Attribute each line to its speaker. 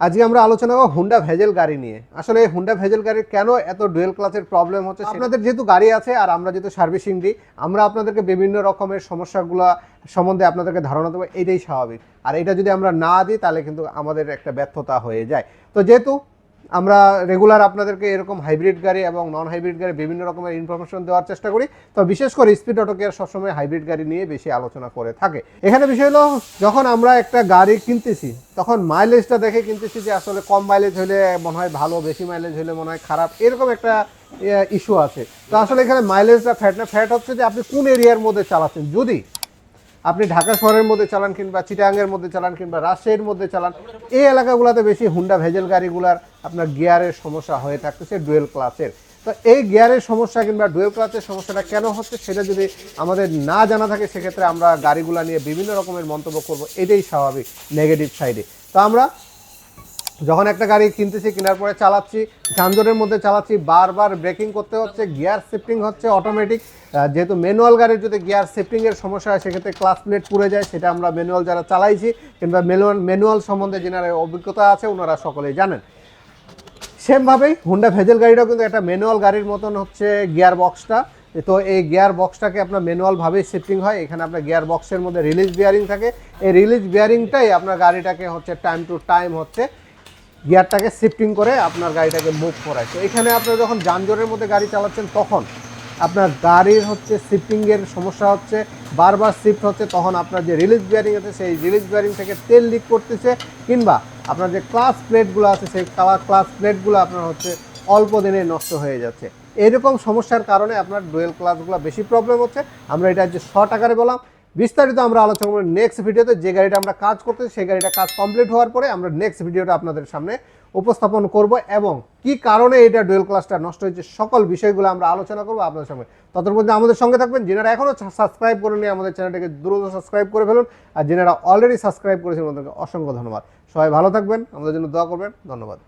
Speaker 1: আজকে আমরা আলোচনা করব হুন্ডা ভেজেল গাড়ি নিয়ে। আসলে এই হুন্ডা ভেজেল গাড়ির কেন এত ডুয়েল ক্লাচের প্রবলেম হচ্ছে, আপনাদের যেহেতু গাড়ি আছে আর আমরা যেহেতু সার্ভিসিং দিই, আমরা আপনাদেরকে বিভিন্ন রকমের সমস্যাগুলো সম্বন্ধে আপনাদেরকে ধারণা দেবো, এটাই স্বাভাবিক। আর এটা যদি আমরা না দিই তাহলে কিন্তু আমাদের একটা ব্যর্থতা হয়ে যায়। তো যেহেতু আমরা রেগুলার আপনাদেরকে এরকম হাইব্রিড গাড়ি এবং নন হাইব্রিড গাড়ি বিভিন্ন রকমের ইনফরমেশন দেওয়ার চেষ্টা করি, তো বিশেষ করে স্পিড অটো কেয়ার সবসময় হাইব্রিড গাড়ি নিয়ে বেশি আলোচনা করে থাকে। এখানে বিষয় হলো, যখন আমরা একটা গাড়ি কিনতেছি তখন মাইলেজটা দেখে কিনতেছি যে আসলে কম মাইলেজ হলে মনে হয় ভালো, বেশি মাইলেজ হলে মনে হয় খারাপ, এরকম একটা ইস্যু আছে। তো আসলে এখানে মাইলেজটা ফ্যাট না, ফ্যাট হচ্ছে যে আপনি কোন এরিয়ার মধ্যে চালাচ্ছেন। যদি আপনি ঢাকা শহরের মধ্যে চালান কিংবা চিটাগাংয়ের মধ্যে চালান কিংবা রাজশাহীর মধ্যে চালান, এই এলাকাগুলোতে বেশি হুন্ডা ভেজেল গাড়িগুলার আপনার গিয়ারের সমস্যা হয়ে থাকতেছে, ডুয়েল ক্লাচের। তো এই গিয়ারের সমস্যা কিংবা ডুয়েল ক্লাচের সমস্যাটা কেন হচ্ছে সেটা যদি আমাদের না জানা থাকে, সেক্ষেত্রে আমরা গাড়িগুলো নিয়ে বিভিন্ন রকমের মন্তব্য করব, এটাই স্বাভাবিক নেগেটিভ সাইডে। তো আমরা যখন একটা গাড়ি কিনতেছি, কেনার পরে চালাচ্ছি, যানজটের মধ্যে চালাচ্ছি, বারবার ব্রেকিং করতে হচ্ছে, গিয়ার শিফটিং হচ্ছে অটোমেটিক। যেহেতু ম্যানুয়াল গাড়ির যদি গিয়ার শিফটিংয়ের সমস্যা হয়, সেক্ষেত্রে ক্লাচ প্লেট পুড়ে যায়, সেটা আমরা ম্যানুয়াল যারা চালাইছি কিংবা ম্যানুয়াল সম্বন্ধে যেনারা অভিজ্ঞতা আছে ওনারা সকলেই জানেন। সেমভাবেই হুন্ডা ভেজেল গাড়িটাও কিন্তু একটা ম্যানুয়াল গাড়ির মতন হচ্ছে গিয়ার বক্সটা। তো এই গিয়ার বক্সটাকে আপনার ম্যানুয়ালভাবেই শিফটিং হয়। এখানে আপনার গিয়ার বক্সের মধ্যে রিলিজ বিয়ারিং থাকে, এই রিলিজ বিয়ারিংটাই আপনার গাড়িটাকে হচ্ছে টাইম টু টাইম হচ্ছে গিয়ারটাকে শিফটিং করে আপনার গাড়িটাকে মুভ করায়। তো এখানে আপনারা যখন যানজটের মধ্যে গাড়ি চালাচ্ছেন তখন আপনার গাড়ির হচ্ছে শিফটিংয়ের সমস্যা হচ্ছে, বারবার শিফট হচ্ছে, তখন আপনার যে রিলিজ বিয়ারিং আছে সেই রিলিজ বিয়ারিং থেকে তেল লিক করতেছে, কিংবা আপনার যে ক্লাচ প্লেটগুলো আছে সেই ক্লাচ প্লেটগুলো আপনার হচ্ছে অল্প দিনে নষ্ট হয়ে যাচ্ছে। এরকম সমস্যার কারণে আপনার ডুয়েল ক্লাচগুলো বেশি প্রবলেম হচ্ছে। আমরা এটা যে শর্ট আকারে বললাম, বিস্তারিত আমরা আলোচনা করব নেক্সট ভিডিওতে। যে গাড়িটা আমরা কাজ করতেছি সেই গাড়িটা কাজ কমপ্লিট হওয়ার পরে আমরা নেক্সট ভিডিওটা আপনাদের সামনে উপস্থাপন করব, এবং কি কারণে এটা ডুয়েল ক্লাচটা নষ্ট হয়েছে সকল বিষয়গুলো আমরা আলোচনা করব আপনাদের সঙ্গে। ততক্ষণ আমাদের সঙ্গে থাকবেন। যারা এখনও সাবস্ক্রাইব করেনি আমাদের চ্যানেলটাকে দ্রুত সাবস্ক্রাইব করে ফেলুন, আর যারা অলরেডি সাবস্ক্রাইব করেছেন ওদেরকে অসংখ্য ধন্যবাদ। সবাই ভালো থাকবেন, আমাদের জন্য দোয়া করবেন। ধন্যবাদ।